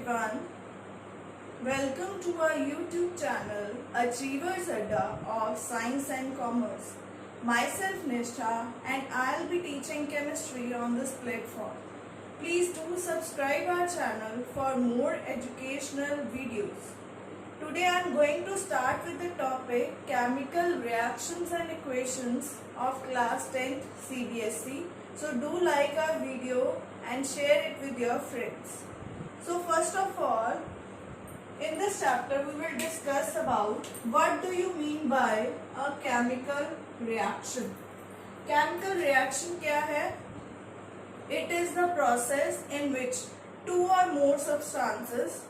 everyone. Welcome to our YouTube channel Achievers Adda of Science and Commerce. Myself Nishtha and I'll be teaching chemistry on this platform. Please do subscribe our channel for more educational videos. Today I am going to start with the topic Chemical Reactions and Equations of class 10th CBSE. So do like our video and share it with your friends. So first of all, in this chapter we will discuss about what do you mean by a chemical reaction. Chemical reaction क्या है? It is the process in which two or more substances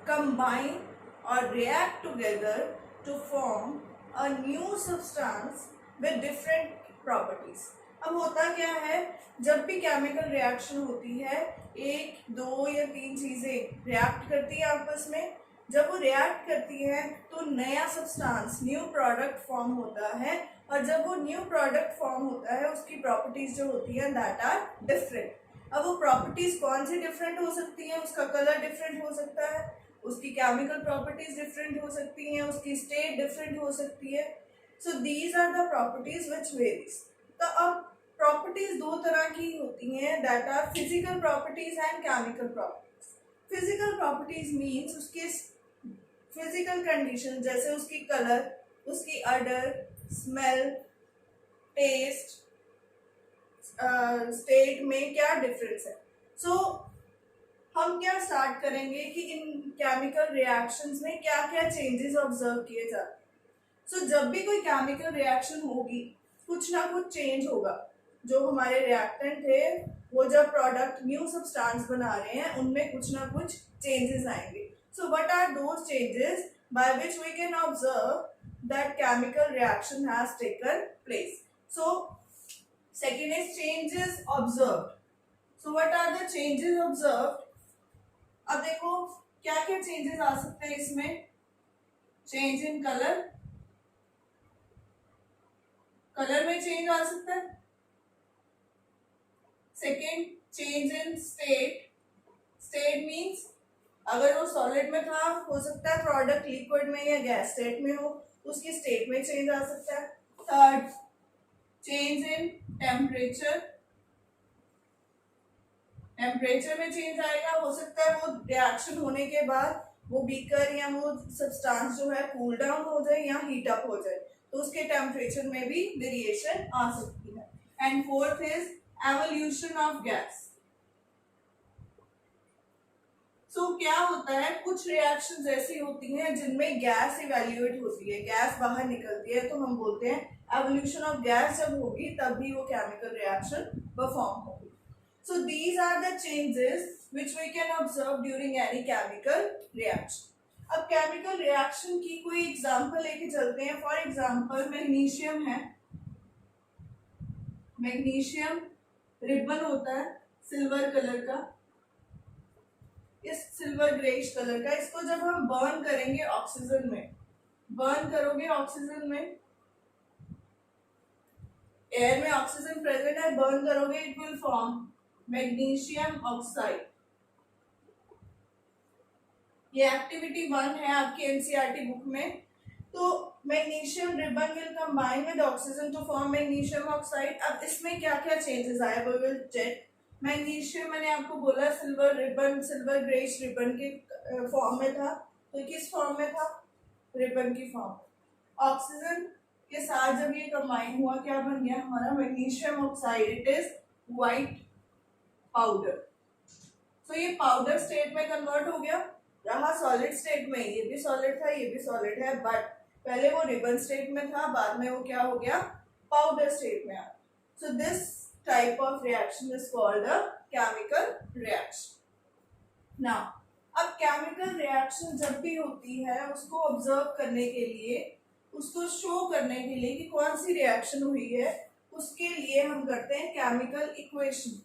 combine or react together to form a new substance with different properties. अब होता क्या है, जब भी chemical reaction होती है एक दो या तीन चीजें रिएक्ट करती है आपस में. जब वो रिएक्ट करती है तो नया सब्सटेंस न्यू प्रोडक्ट फॉर्म होता है और जब वो न्यू प्रोडक्ट फॉर्म होता है उसकी प्रॉपर्टीज जो होती है दैट आर डिफरेंट. अब वो प्रॉपर्टीज कौन सी डिफरेंट हो सकती है? उसका कलर डिफरेंट हो सकता है, उसकी केमिकल प्रॉपर्टीज डिफरेंट हो सकती हैं, उसकी स्टेट डिफरेंट हो सकती है. So these are the properties which varies. तो अब प्रॉपर्टीज दो तरह की होती हैं that are physical properties and chemical properties. Physical properties means उसके फिजिकल कंडीशन जैसे उसकी कलर, उसकी अडर, स्मेल, टेस्ट, स्टेट में क्या डिफरेंस है. सो हम क्या स्टार्ट करेंगे कि इन केमिकल रिएक्शंस में क्या क्या चेंजेस ऑब्जर्व किए जाते हैं. सो जब भी कोई केमिकल रिएक्शन होगी कुछ ना कुछ चेंज होगा. जो हमारे रिएक्टेंट थे वो जब प्रोडक्ट न्यू सब्सटेंस बना रहे हैं उनमें कुछ ना कुछ चेंजेस आएंगे. So what are those changes by which we can observe that chemical reaction has taken place. So second is changes observed. So what are the changes observed. अब देखो क्या क्या चेंजेस आ सकते हैं इसमें. चेंज इन कलर, कलर में change आ सकता है. Second, change in state. State means अगर वो सॉलिड में था हो सकता है प्रोडक्ट लिक्विड में या गैस स्टेट में हो, उसकी स्टेट में चेंज आ सकता है. Third, change in temperature. Temperature में चेंज आएगा. हो सकता है वो रिएक्शन होने के बाद वो बीकर या वो सब्सटेंस जो है कूल डाउन हो जाए या हीट अप हो जाए तो उसके टेम्परेचर में भी वेरिएशन आ सकती है. And fourth is evolution of gas. So क्या होता है, कुछ रिएक्शंस ऐसी होती हैं जिनमें गैस इवेल्युएट होती है, गैस बाहर निकलती है तो हम बोलते हैं एवोल्यूशन ऑफ गैस जब होगी तब भी वो केमिकल रिएक्शन परफॉर्म होगी. So these are the changes which we can observe during any chemical reaction. अब केमिकल रिएक्शन की कोई एग्जांपल लेके चलते हैं. फॉर एग्जांपल मैग्नीशियम है. मैग्नीशियम रिबन होता है सिल्वर कलर का, इस सिल्वर ग्रेइश कलर का. इसको जब हम बर्न करेंगे ऑक्सीजन में, बर्न करोगे ऑक्सीजन में, एयर में ऑक्सीजन प्रेजेंट है, बर्न करोगे it will form magnesium oxide. ये एक्टिविटी 1 है आपकी एनसीईआरटी बुक में. तो magnesium ribbon will combine with oxygen to form magnesium oxide. अब इसमें क्या क्या चेंजेस आए वो विल चेक. मैग्नीशियम मैंने आपको बोला silver ribbon, silver greyish ribbon के फॉर्म में था. तो किस फॉर्म में था? रिबन की फॉर्म. ऑक्सीजन के साथ जब ये कंबाइन हुआ क्या बन गया हमारा magnesium oxide. It is white powder. तो ये पाउडर स्टेट में कन्वर्ट हो गया, रहा सॉलिड स्टेट में. ये भी सॉलिड था, ये भी सॉलिड है, बट पहले वो रिबन स्टेट में था, बाद में वो क्या हो गया पाउडर स्टेट में आ. So this type of reaction is called a chemical reaction. Now, अब chemical reaction जब भी होती है उसको observe करने के लिए, उसको show करने के लिए कि कौन सी reaction हुई है, उसके लिए हम करते हैं chemical equation.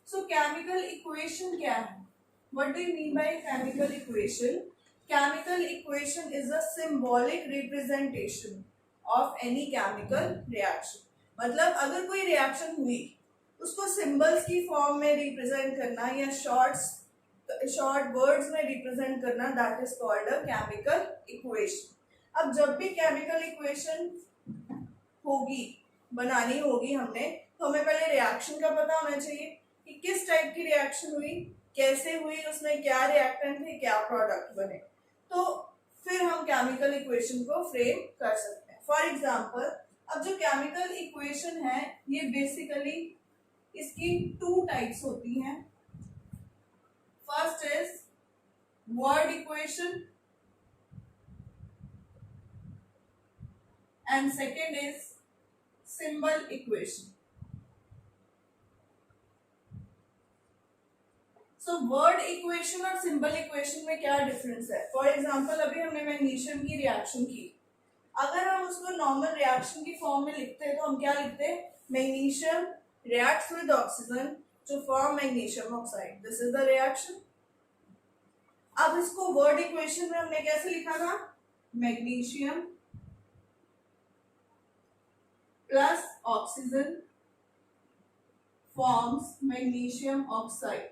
So chemical equation क्या है? What do you mean by chemical equation? Chemical equation is a symbolic representation of any chemical reaction. मतलब अगर कोई रिएक्शन हुई उसको सिंबल्स की फॉर्म में रिप्रेजेंट करना या शॉर्ट वर्ड्स में रिप्रेजेंट करना, that is called a chemical equation. अब जब भी केमिकल इक्वेशन होगी, बनानी होगी हमने, तो हमें पहले रिएक्शन का पता होना चाहिए कि किस टाइप की रिएक्शन हुई, कैसे हुई, उसमें क्या रिएक्टेंट थे, क्या प्रोडक्ट बने, तो फिर हम केमिकल इक्वेशन को फ्रेम कर सकते हैं। फॉर एग्जाम्पल, अब जो केमिकल इक्वेशन है ये बेसिकली इसकी टू टाइप्स होती हैं। First is word equation and second is symbol equation. So word equation और सिंबल इक्वेशन में क्या डिफरेंस है? फॉर एग्जाम्पल, अभी हमने मैग्नीशियम की रिएक्शन की, अगर हम उसको नॉर्मल रिएक्शन की फॉर्म में लिखते हैं तो हम क्या लिखते हैं? Magnesium reacts with oxygen to form magnesium oxide. This is the reaction. अब इसको वर्ड इक्वेशन में हमने कैसे लिखा था? Magnesium plus oxygen forms magnesium oxide.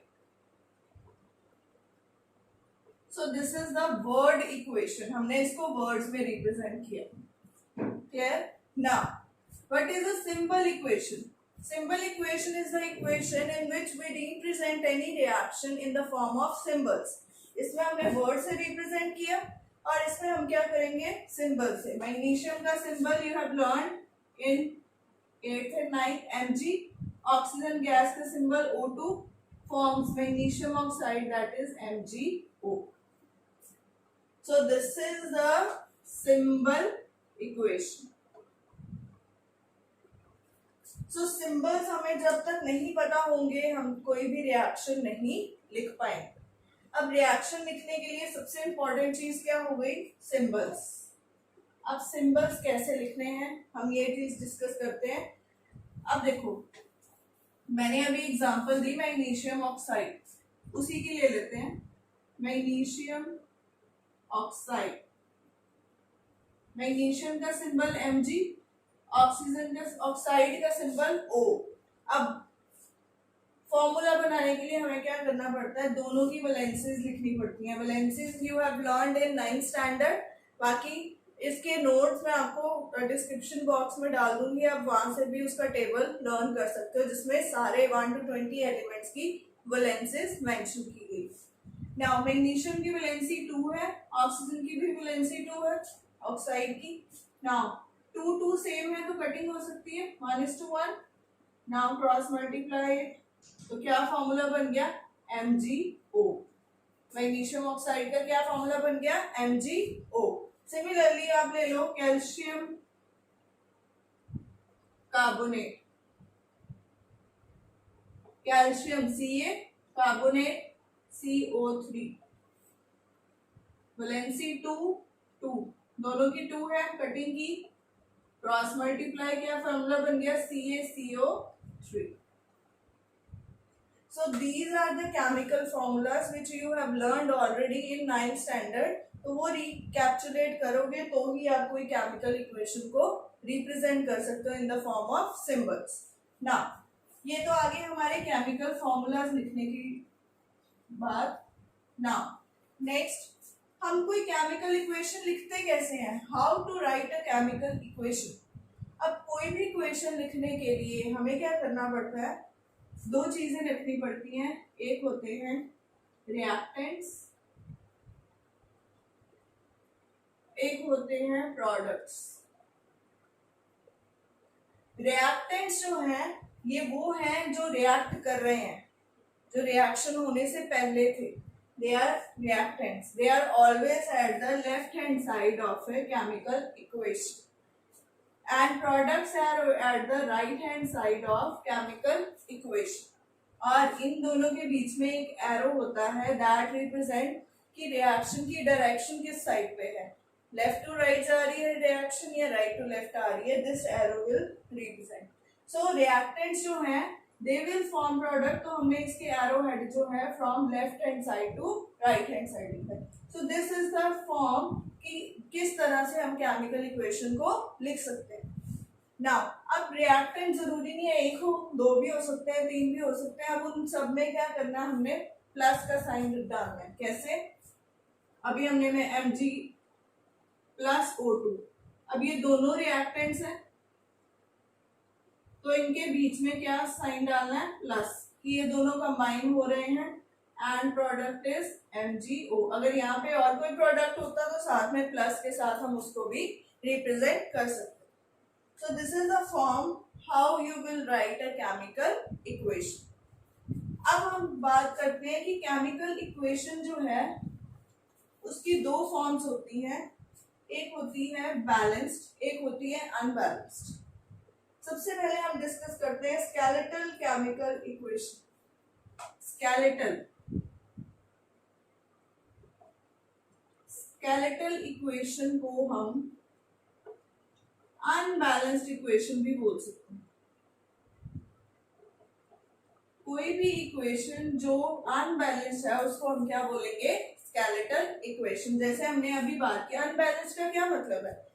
So this is the word equation. हमने इसको words में represent किया. Clear? Now, what is a symbol equation? Symbol equation is the equation in which we represent any reaction in the form of symbols. इसमें हमने word से represent किया और इसमें हम क्या करेंगे? symbol से. Magnesium का symbol you have learned in 8th and 9th, Mg. Oxygen gas का symbol O2 forms magnesium oxide, that is MgO. So this is the symbol equation. So symbols हमें जब तक नहीं पता होंगे हम कोई भी रिएक्शन नहीं लिख पाएंगे. अब रिएक्शन लिखने के लिए सबसे इम्पोर्टेंट चीज क्या हो गई? सिंबल्स. अब सिंबल्स कैसे लिखने हैं हम ये चीज डिस्कस करते हैं. अब देखो, मैंने अभी एग्जांपल दी मैग्नीशियम ऑक्साइड, उसी की ले लेते हैं. मैग्नीशियम ऑक्साइड, मैग्नीशियम का सिंबल Mg, ऑक्सीजन का ऑक्साइड का सिंबल O. अब फॉर्मूला बनाने के लिए हमें क्या करना पड़ता है? दोनों की वैलेंसीज लिखनी पड़ती हैं. Valencies you have learned in 9th standard. बाकी इसके नोट्स मैं आपको डिस्क्रिप्शन बॉक्स में डाल दूंगी, आप वहां से भी उसका टेबल लर्न कर सकते हो जिसमें सारे 1 to 20 एलिमेंट्स की वैलेंसीज मेंशन की गई. नाउ मैग्नीशियम की वैलेंसी 2 है, ऑक्सीजन की भी वैलेंसी 2 है, ऑक्साइड की. नाउ 2 सेम है तो कटिंग हो सकती है 1:1. नाउ क्रॉस मल्टीप्लाई, तो क्या फॉर्मूला बन गया? MgO. मैग्नीशियम ऑक्साइड का क्या फॉर्मूला बन गया? MgO. सिमिलरली आप ले लो calcium carbonate, calcium Ca carbonate CO3, valency 2, दोनों की 2 है, कटिंग की, क्रॉस मल्टीप्लाई, क्या फॉर्मूला बन गया? CaCO3. So these are the chemical formulas which you have learned already in 9th standard. तो वो रिकैप्चुलेट करोगे तो ही आप कोई केमिकल इक्वेशन को रिप्रेजेंट कर सकते हो इन द फॉर्म ऑफ सिंबल्स. ना ये तो आगे हमारे केमिकल फॉर्मूलाज लिखने की बात. ना नेक्स्ट, हम कोई केमिकल इक्वेशन लिखते कैसे हैं? How to write a chemical equation. अब कोई भी इक्वेशन लिखने के लिए हमें क्या करना पड़ता है? 2 चीजें लिखनी पड़ती हैं. एक होते हैं रिएक्टेंट्स, एक होते हैं प्रोडक्ट्स. रिएक्टेंट्स जो हैं ये वो हैं जो रिएक्ट कर रहे हैं, जो रिएक्शन होने से पहले थे. They are reactants. They are always at the left hand side of a chemical equation. And products are at the right hand side of chemical equation. और इन दोनों के बीच में एक एरो होता है that represent कि रिएक्शन की डायरेक्शन किस साइड पे है. लेफ्ट टू राइट आ रही है रिएक्शन या राइट टू लेफ्ट आ रही है, this arrow will represent. So reactants जो हैं they will form product. तो हमने इसके एरो हेड जो है from left hand side to right hand side लिखा है. So this is the form कि किस तरह से हम केमिकल इक्वेशन को लिख सकते हैं. नाउ अब रिएक्टेंट जरूरी नहीं है एक हो, 2 भी हो सकते हैं, 3 भी हो सकते हैं. अब उन सब में क्या करना है हमने? प्लस का साइन डालना है। कैसे? अभी हमने में Mg प्लस O2, अब ये दोनों रिएक्टेंट्स हैं तो इनके बीच में क्या साइन डालना है? प्लस, कि ये दोनों कंबाइन हो रहे हैं एंड प्रोडक्ट इज MgO। अगर यहाँ पे और कोई प्रोडक्ट होता तो साथ में प्लस के साथ हम उसको भी रिप्रेजेंट कर सकते। सो this is the form how you will right a chemical equation. अब हम बात करते हैं कि केमिकल इक्वेशन जो है उसकी दो फॉर्म्स होती हैं, एक होती है बैलेंस्ड, एक होती है अनबैलेंस्ड। सबसे पहले हम डिस्कस करते हैं skeletal chemical equation. Skeletal equation को हम अनबैलेंस्ड इक्वेशन भी बोल सकते हैं। कोई भी इक्वेशन जो अनबैलेंस्ड है उसको हम क्या बोलेंगे? Skeletal equation. जैसे हमने अभी बात किया, अनबैलेंस्ड का क्या मतलब है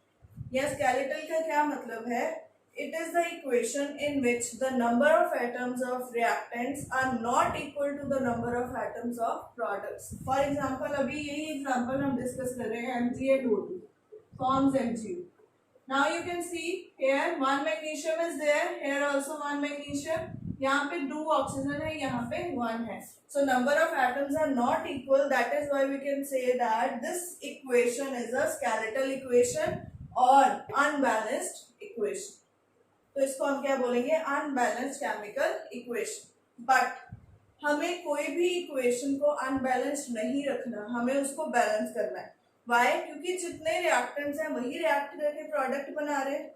या स्केलेटल का क्या मतलब है? It is the equation in which the number of atoms of reactants are not equal to the number of atoms of products. For example, अभी यही example हम discuss कर रहे हैं, MgO2 forms MgO. Now you can see here one magnesium is there, here also one magnesium. यहाँ पे 2 oxygen है, यहाँ पे 1 है. So number of atoms are not equal. That is why we can say that this equation is a skeletal equation or unbalanced equation. तो इसको हम क्या बोलेंगे? Unbalanced chemical equation. बट हमें कोई भी इक्वेशन को अनबैलेंस्ड नहीं रखना, हमें उसको बैलेंस करना है। वाई? क्योंकि जितने रिएक्टेंट्स हैं वही रिएक्ट करके प्रोडक्ट बना रहे हैं।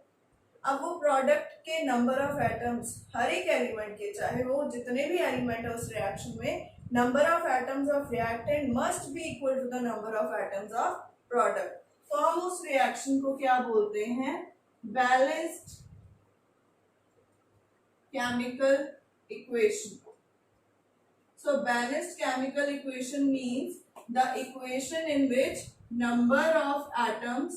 अब वो प्रोडक्ट के नंबर ऑफ एटम्स हर एक एलिमेंट के, चाहे वो जितने भी एलिमेंट है उस रिएक्शन में, number of atoms of reactant must be equal to the number of atoms of product. तो हम उस रिएक्शन को क्या बोलते हैं? Balanced chemical equation. So balanced chemical equation means the equation in which number of atoms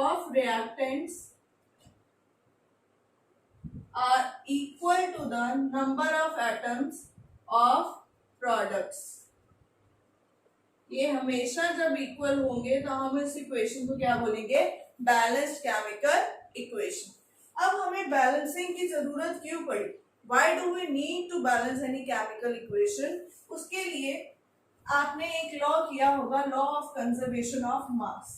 of reactants are equal to the number of atoms of products. ये हमेशा जब इक्वल होंगे तो हम इस इक्वेशन को क्या बोलेंगे? Balanced chemical equation. अब हमें बैलेंसिंग की जरूरत क्यों पड़ी? Why do we need to balance any chemical equation? उसके लिए आपने एक लॉ किया होगा, law of conservation of mass.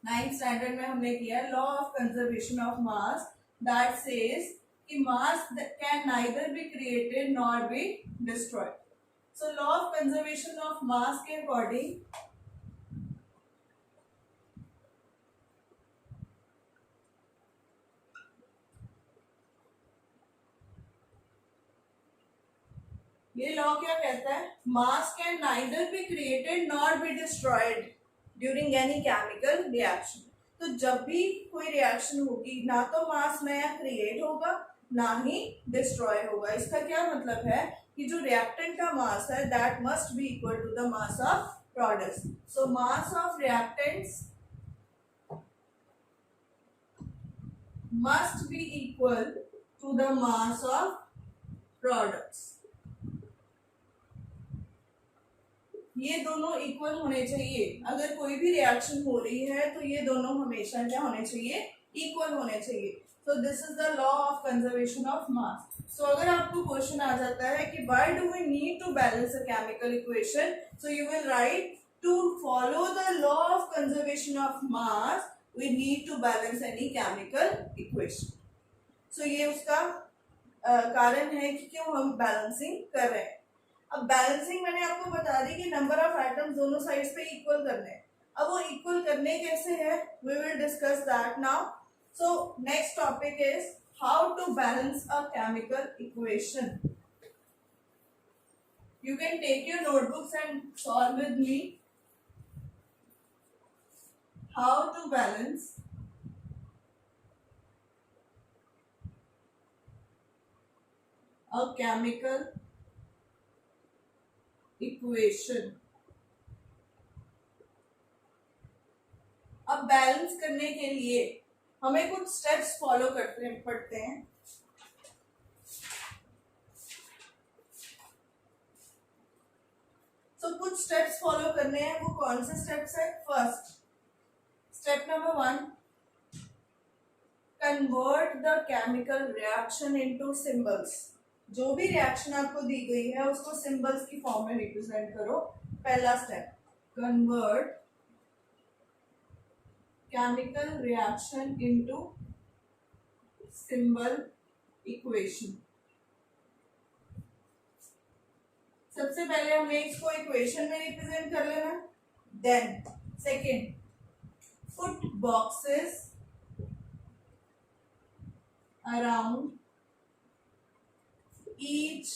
9th standard में हमने किया law of conservation of mass, that says कि mass can neither be created nor be destroyed. So law of conservation of mass के अकॉर्डिंग ये लॉ क्या कहता है? Mass can neither be created nor be destroyed during any chemical reaction. तो जब भी कोई रिएक्शन होगी ना तो मास नया क्रिएट होगा ना ही डिस्ट्रॉय होगा। इसका क्या मतलब है कि जो रिएक्टेंट का मास है that must be equal to the mass of products. So mass of reactants must be equal to the mass of products. ये दोनों इक्वल होने चाहिए। अगर कोई भी रिएक्शन हो रही है तो ये दोनों हमेशा क्या होने चाहिए? इक्वल होने चाहिए। So this is the law of conservation of mass. So अगर आपको क्वेश्चन आ जाता है कि why do we need to balance a chemical equation, so you will right to follow the law of conservation of mass we need to balance any chemical equation. So ये उसका कारण है कि क्यों हम बैलेंसिंग कर रहे हैं। अब बैलेंसिंग मैंने आपको बता दी कि नंबर ऑफ एटम्स दोनों साइड्स पे इक्वल करने हैं। अब वो इक्वल करने कैसे है, we will discuss that now. So next topic is how to balance a chemical equation. You can take your notebooks and solve with me how to balance a chemical equation. अब balance करने के लिए हमें कुछ steps follow करते पड़ते हैं। सो कुछ स्टेप्स फॉलो करने हैं, वो कौन से स्टेप्स है? First step number 1, convert the chemical reaction into symbols. जो भी रिएक्शन आपको दी गई है उसको सिंबल्स की फॉर्म में रिप्रेजेंट करो। पहला step, convert chemical reaction into symbol equation. सबसे पहले हमें इसको इक्वेशन में रिप्रेजेंट कर लेना। Then second, put boxes around each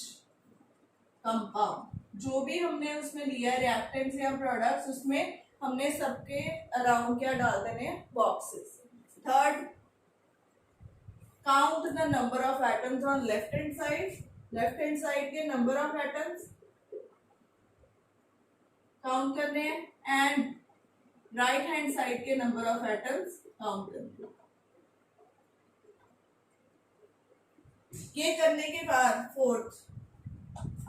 compound. जो भी हमने उसमें लिया रिएक्टेंट्स या प्रोडक्ट्स, उसमें हमने सबके अराउंड क्या डाल देने हैं? Boxes. Third, count the number of atoms on left hand side. Left hand side के नंबर ऑफ एटम्स काउंट करने हैं एंड राइट हैंड साइड के नंबर ऑफ एटम्स काउंट करने हैं। ये करने के बाद फोर्थ,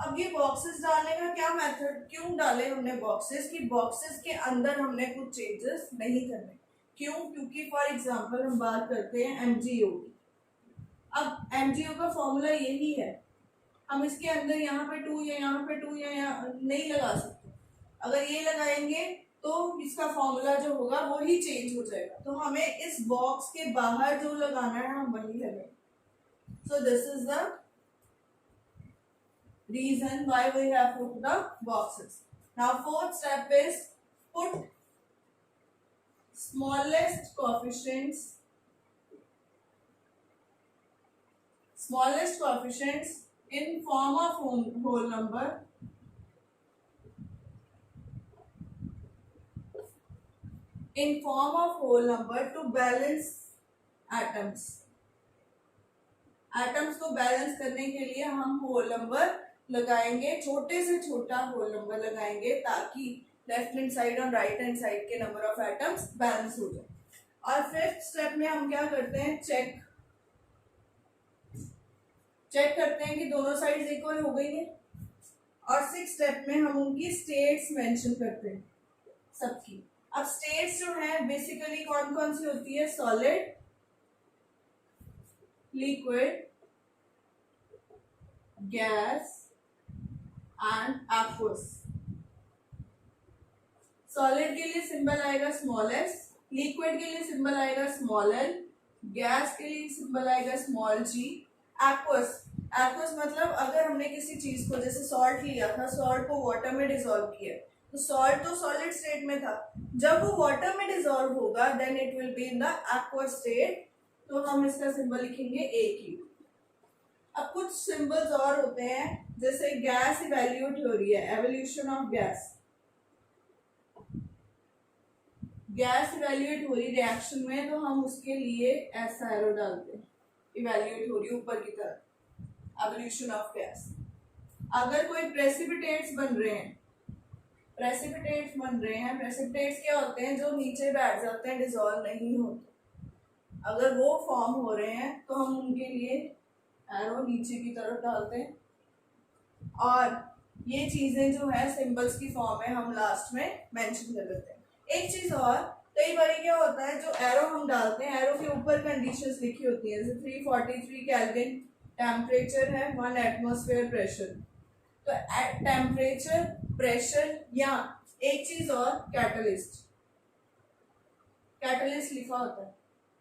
अब ये बॉक्सेस डालने का क्या मेथड, क्यों डाले हमने बॉक्सेस? कि बॉक्सेस के अंदर हमने कुछ चेंजेस नहीं करने। क्यों? क्योंकि फॉर एग्जांपल हम बात करते हैं MgO की। अब MgO का फॉर्मूला यही है, हम इसके अंदर यहाँ पे 2 या यहाँ पे 2 या यहाँ नहीं लगा सकते। अगर ये लगाएंगे तो इसका फॉर्मूला जो होगा वो ही चेंज हो जाएगा। तो हमें इस बॉक्स के बाहर जो लगाना है हम वही लगाएंगे। So this is the reason why we have put the boxes. Now fourth step is put smallest coefficients in form of whole number to balance atoms. Atoms को बैलेंस करने के लिए हम होल नंबर लगाएंगे, छोटे से छोटा होल नंबर लगाएंगे, ताकि लेफ्ट हैंड साइड और राइट हैंड साइड के नंबर ऑफ एटम्स बैलेंस हो जाए। और फिफ्थ स्टेप में हम क्या करते हैं? चेक करते हैं कि दोनों साइड्स इक्वल हो गई है। और सिक्स स्टेप में हम उनकी स्टेट्स मेंशन करते हैं सबकी। अब स्टेट्स जो है बेसिकली कौन कौन सी होती है? Solid, liquid, gas and aqueous. Solid के लिए सिंबल आएगा स्मॉल एस, लिक्विड के लिए सिंबल आएगा स्मॉल एल, गैस के लिए सिंबल आएगा स्मॉल जी, एक्वस मतलब अगर हमने किसी चीज को, जैसे सॉल्ट लिया था, सॉल्ट को वाटर में डिसॉल्व किया, तो सॉल्ट तो सॉलिड स्टेट में था, जब वो वाटर में डिसॉल्व होगा then it will be in the aqueous state, तो हम इसका सिंबल लिखेंगे AQ। अब कुछ सिंबल्स और होते हैं, जैसे गैस इवैल्यूएट हो रही है, एवोल्यूशन ऑफ गैस इवैल्यूएट हो रही रिएक्शन में, तो हम उसके लिए ऐसा एरो डालते हैं, इवैल्यूएट हो रही ऊपर की तरफ, एवोल्यूशन ऑफ गैस। अगर कोई प्रेसिपिटेट्स बन रहे हैं, प्रेसिपिटेट्स क्या होते हैं? जो नीचे बैठ जाते हैं, डिसॉल्व नहीं होते। अगर वो फॉर्म हो रहे हैं तो हम उनके लिए एरो नीचे की तरफ डालते हैं, और ये चीजें जो है सिंबल्स की फॉर्म में हम लास्ट में मेंशन कर देते हैं। एक चीज और, कई बार क्या होता है, जो एरो हम डालते हैं, एरो के ऊपर कंडीशंस लिखी होती है, जैसे 343 केल्विन टेम्परेचर है, 1 एटमॉस्फेयर प्रेशर। तो टेम्परेचर, प्रेशर, या एक चीज और, कैटलिस्ट लिखा होता है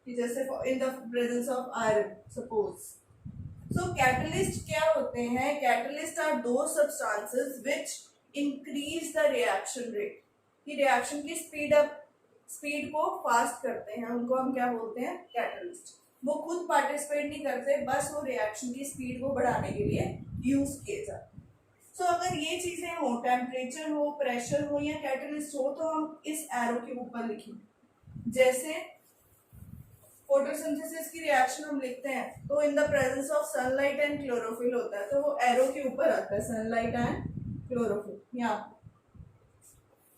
कि जैसे in the presence of iron suppose. So catalyst क्या होते हैं? कैटलिस्ट आर दो substances which increase the reaction rate. कि रिएक्शन की स्पीड को फास्ट करते हैं, उनको हम क्या बोलते हैं? कैटलिस्ट। वो खुद पार्टिसिपेट नहीं करते, बस वो रिएक्शन की स्पीड को बढ़ाने के लिए यूज किए जाते हैं। सो अगर ये चीजें हो, टेम्परेचर हो, प्रेशर हो या कैटलिस्ट हो, तो हम इस एरो के ऊपर लिखेंगे। जैसे फोटोसिंथेसिस की रिएक्शन हम लिखते हैं तो in the presence of sunlight and chlorophyll होता है, तो वो एरो के ऊपर आता है, सनलाइट एंड क्लोरोफिल यहाँ।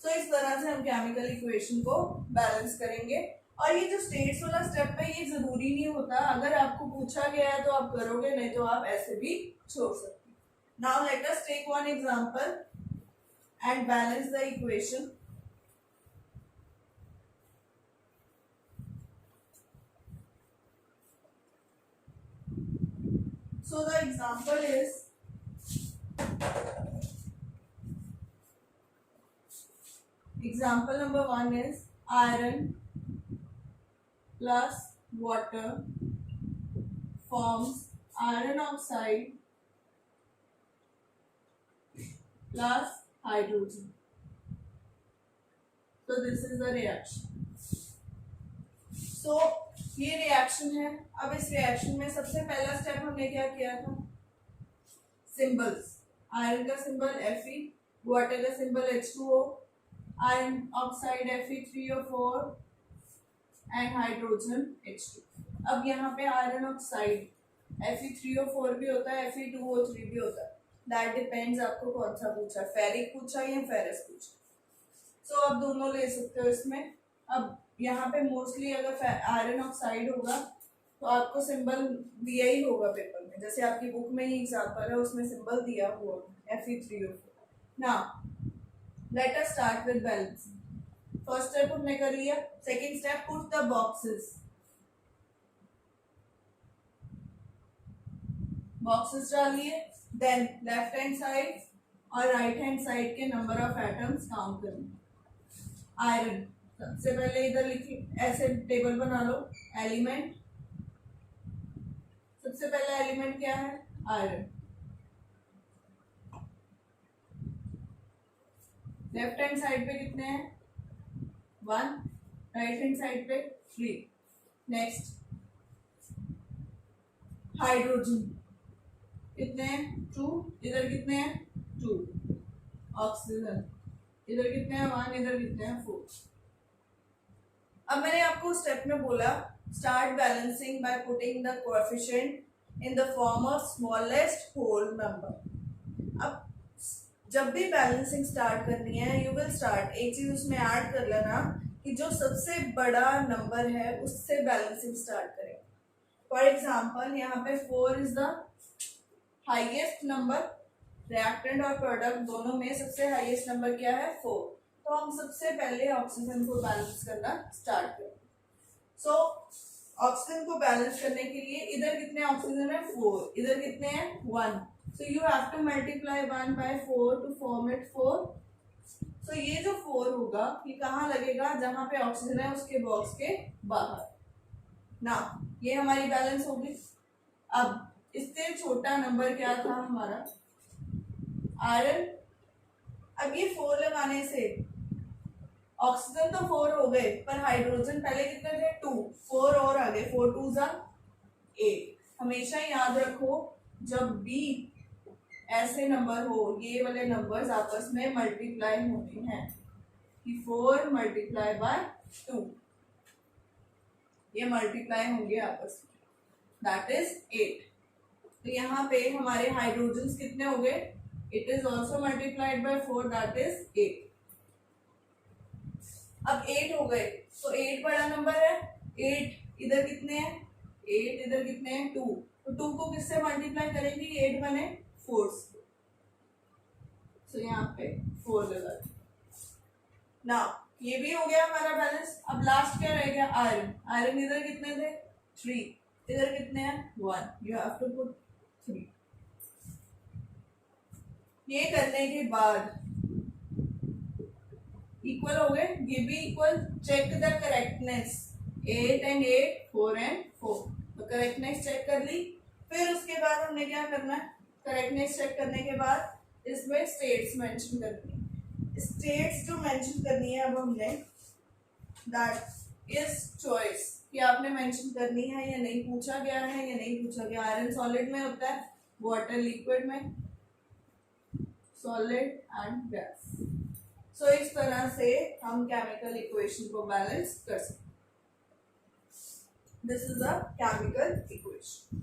तो इस तरह से हम केमिकल इक्वेशन को बैलेंस करेंगे। और ये जो स्टेट्स वाला स्टेप है, ये जरूरी नहीं होता, अगर आपको पूछा गया है तो आप करोगे, नहीं तो आप ऐसे भी छोड़ सकते। Now let us take one example. and balance the equation. So the example is example number 1 is iron plus water forms iron oxide plus hydrogen. So this is the reaction. So ये reaction है. अब इस reaction में सबसे पहला step हमने क्या किया था? सिंबल्स. आयरन का सिंबल Fe, वाटर का symbol H2O, iron oxide Fe3O4 and hydrogen H2. अब यहाँ पे आयरन ऑक्साइड Fe3O4 भी होता है, Fe2O3 भी होता है. दैट डिपेंड्स आपको कौन सा पूछा, फेरिक पूछा या फेरस पूछा. सो अब दोनों ले सकते हो इसमें. अब यहाँ पे मोस्टली अगर आयरन ऑक्साइड होगा तो आपको सिंबल दिया ही होगा पेपर में, जैसे आपकी बुक में ही एग्जांपल है उसमें सिंबल दिया हुआ Fe3O4. Now let us start with balancing. First step हमने कर लिया. Second step, put the boxes डालिए. देन लेफ्ट हैंड साइड और राइट हैंड साइड के नंबर ऑफ एटम्स काउंट करेंगे. आयरन सबसे पहले इधर लिखिए, ऐसे टेबल बना लो. एलिमेंट, सबसे पहला एलिमेंट क्या है? आयरन. लेफ्ट हैंड साइड पे कितने हैं? 1. राइट हैंड साइड पे 3. नेक्स्ट हाइड्रोजन कितने हैं? 2. इधर कितने हैं? 2. ऑक्सीजन इधर कितने हैं? 1. इधर कितने हैं? 4. अब मैंने आपको स्टेप में बोला start balancing by putting the coefficient in the form of smallest whole number. अब जब भी बैलेंसिंग स्टार्ट करनी है, यू विल स्टार्ट, एक चीज उसमें ऐड कर लेना कि जो सबसे बड़ा नंबर है उससे बैलेंसिंग स्टार्ट करें. फॉर एग्जाम्पल यहाँ पे 4 is the highest number. Reactant और प्रोडक्ट दोनों में सबसे हाईएस्ट नंबर क्या है? 4. तो हम सबसे पहले ऑक्सीजन को बैलेंस करना स्टार्ट करें. सो ऑक्सीजन को बैलेंस करने के लिए इधर कितने ऑक्सीजन है? 4. इधर कितने हैं? 1. So you have to multiply 1 by 4 to form it 4. सो ये जो 4 होगा ये कहाँ लगेगा? जहां पे ऑक्सीजन है उसके बॉक्स के बाहर. ना ये हमारी बैलेंस होगी. अब इससे छोटा नंबर क्या था हमारा? आयरन. अब ये 4 लगाने से ऑक्सीजन तो 4 हो गए, पर हाइड्रोजन पहले कितने थे? 2. 4 और आ गए. 4 2 जा 8. हमेशा याद रखो जब भी ऐसे नंबर हो, ये वाले नंबर्स आपस में मल्टीप्लाई होते हैं कि 4 मल्टीप्लाई बाय 2, ये मल्टीप्लाई होंगे आपस में, दैट इज 8. तो यहाँ पे हमारे हाइड्रोजन कितने हो गए? It is also multiplied by 4, that is 8. अब 8 हो गए तो 8 बड़ा नंबर है. 8 इधर कितने हैं? 8 इधर कितने हैं? 2. तो 2 को किससे मल्टीप्लाई करेंगे? 8 बने 4 से. सो यहाँ पे 4 लगा. ना ये भी हो गया हमारा बैलेंस. अब लास्ट क्या रह गया? आयरन. आयरन इधर कितने थे? 3. इधर कितने हैं? 1. You have to put 3. ये करने के बाद इक्वल हो गए. ये भी इक्वल. Check the correctness. 8 and 8, 4 and 4. तो करेक्टनेस चेक कर ली. फिर उसके बाद हमने क्या करना है? करेक्टनेस चेक करने के बाद इसमें स्टेट्स मेंशन करनी है. स्टेट्स जो मेंशन करनी है अब हमने, दैट इज चॉइस कि आपने मेंशन करनी है या नहीं, पूछा गया है या नहीं पूछा गया. आयरन सॉलिड में होता है, वाटर लिक्विड में, सॉलिड एंड गैस. सो इस तरह से हम केमिकल इक्वेशन को बैलेंस कर सकते. This is a chemical equation.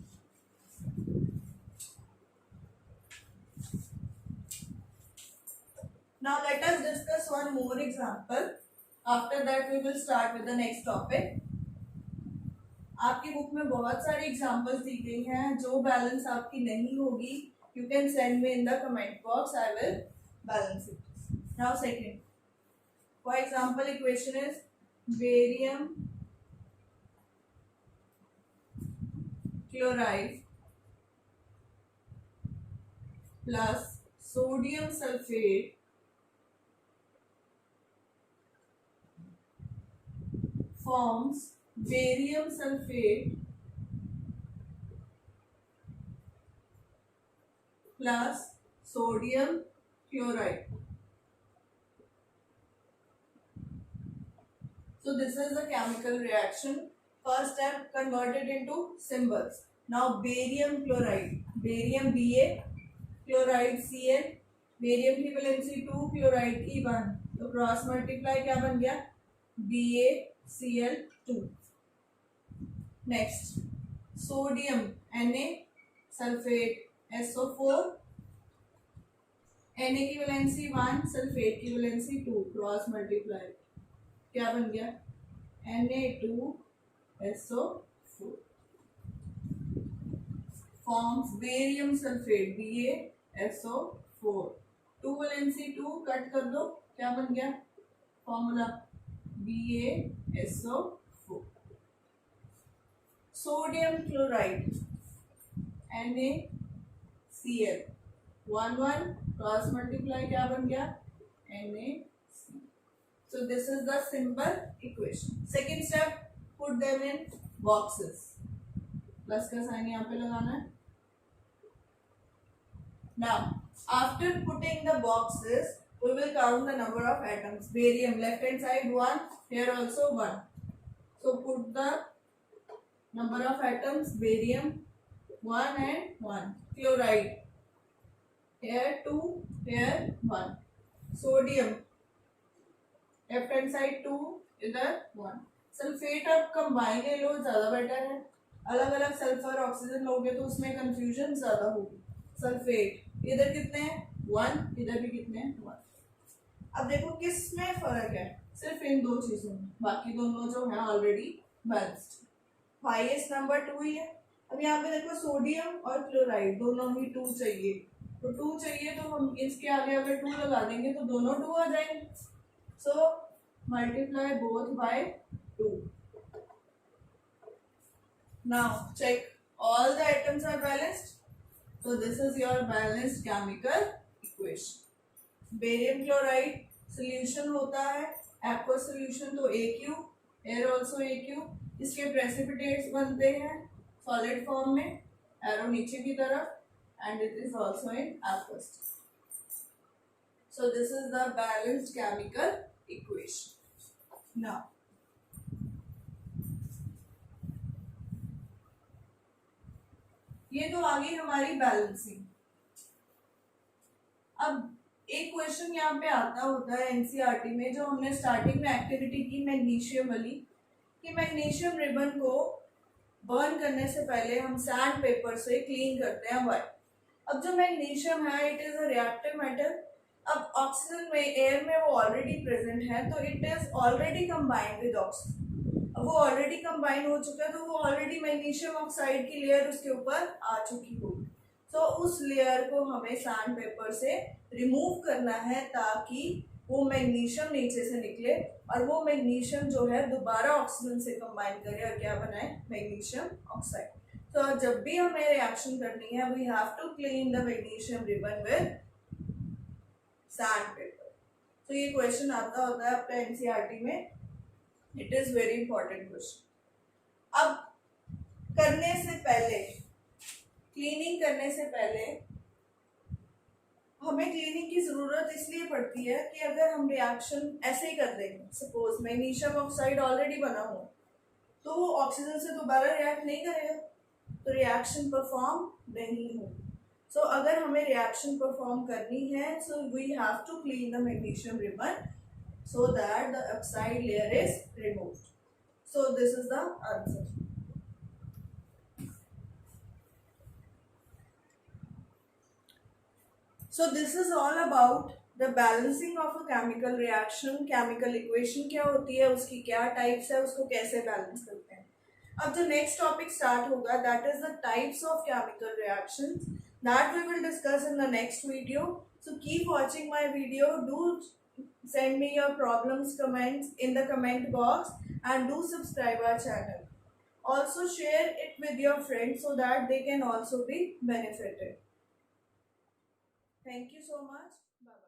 Now let us discuss one more example. After that we will start with the next topic. आपकी बुक में बहुत सारी एग्जाम्पल्स दी गई हैं. जो बैलेंस आपकी नहीं होगी, you can send me in the comment box. I will balance it. Now second, for example, equation is barium chloride plus sodium sulfate forms barium sulfate plus sodium chloride. So this is the chemical reaction. First step, convert it into symbols. Now barium chloride, barium Ba, chloride Cl, barium की valency 2, chloride की 1, तो cross multiply क्या बन गया BaCl2. Next sodium Na, sulphate SO4, Na की valency 1, sulphate की valency 2, cross multiply क्या बन गया Na2SO4 forms barium sulphate BaSO4, 2 valency 2 cut कर दो क्या बन गया formula BaSO4. Sodium chloride NaCl 1 1 cross multiply क्या बन गया Na. So this is the simple equation. Second step, put them in boxes. Plus का साइन यहाँ पे लगाना है. Now, after putting the boxes, we will count the number of atoms. Barium, left hand side 1, here also 1. So put the number of atoms. Barium 1 and 1. Chloride, here 2, here 1. Sodium, left hand side 2, इधर 1. Sulphate अब combine ले लो, ज्यादा better है. अलग अलग sulphur oxygen लोगे तो उसमें कंफ्यूजन ज्यादा होगी. सल्फेट इधर कितने हैं 1, इधर भी कितने हैं 1. अब देखो किस में फर्क है, सिर्फ इन दो चीजों में, बाकी दोनों जो है ऑलरेडी बैलेंस्ड. हाईएस्ट नंबर 2 ही है. अब यहाँ पे देखो सोडियम और क्लोराइड दोनों ही 2 चाहिए, तो 2 चाहिए तो हम इसके आगे अगर 2 लगा देंगे तो दोनों 2 आ जाएंगे. So multiply both by 2. Now check all the atoms are balanced. So this is your balanced chemical equation. Barium chloride solution होता है aqueous solution तो AQ, air also AQ. इसके precipitates बनते हैं solid form में, arrow नीचे की तरफ, and it is also in aqueous. So this is the balanced chemical equation. Now ये तो आ गई हमारी बैलेंसिंग. अब एक क्वेश्चन यहाँ पे आता होता है एनसीईआरटी में, जो हमने स्टार्टिंग में एक्टिविटी की मैग्नीशियम वाली, कि मैग्नीशियम रिबन को बर्न करने से पहले हम सैंड पेपर से क्लीन करते हैं. वाई? अब जो मैग्नीशियम है it is a reactive metal. अब ऑक्सीजन में एयर में वो ऑलरेडी प्रेजेंट है, तो it is already combined with oxygen. अब वो ऑलरेडी कंबाइन हो चुका है, तो वो ऑलरेडी मैग्नीशियम ऑक्साइड की लेयर उसके ऊपर आ चुकी होगी. तो उस लेयर को हमें सैंड पेपर से रिमूव करना है ताकि वो मैग्नीशियम नीचे से निकले और वो मैग्नीशियम जो है दोबारा ऑक्सीजन से कंबाइन करे और क्या बनाए मैग्नीशियम ऑक्साइड. तो जब भी हमें रिएक्शन करनी है we have to clean the magnesium ribbon with sand paper. तो ये क्वेश्चन आता होता है आपका एनसीईआरटी में. It is very important question. अब करने से पहले, क्लीनिंग करने से पहले हमें क्लीनिंग की जरूरत इसलिए पड़ती है कि अगर हम रिएक्शन ऐसे ही कर देंगे, सपोज मैग्नीशियम ऑक्साइड ऑलरेडी बना हो, तो वो ऑक्सीजन से दोबारा रिएक्ट नहीं करेगा, तो रिएक्शन परफॉर्म नहीं होगी. सो अगर हमें रिएक्शन परफॉर्म करनी है, so we have to clean the magnesium ribbon so that the oxide layer is removed. So this is the answer. So this is all about the balancing of a chemical reaction. Chemical equation क्या होती है, उसकी क्या types है, उसको कैसे balance करते हैं. अब जो next topic start होगा, that is the types of chemical reactions, that we will discuss in the next video. So keep watching my video. Do send me your problems comments in the comment box, and do subscribe our channel. Also share it with your friends so that they can also be benefited. Thank you so much. Bye.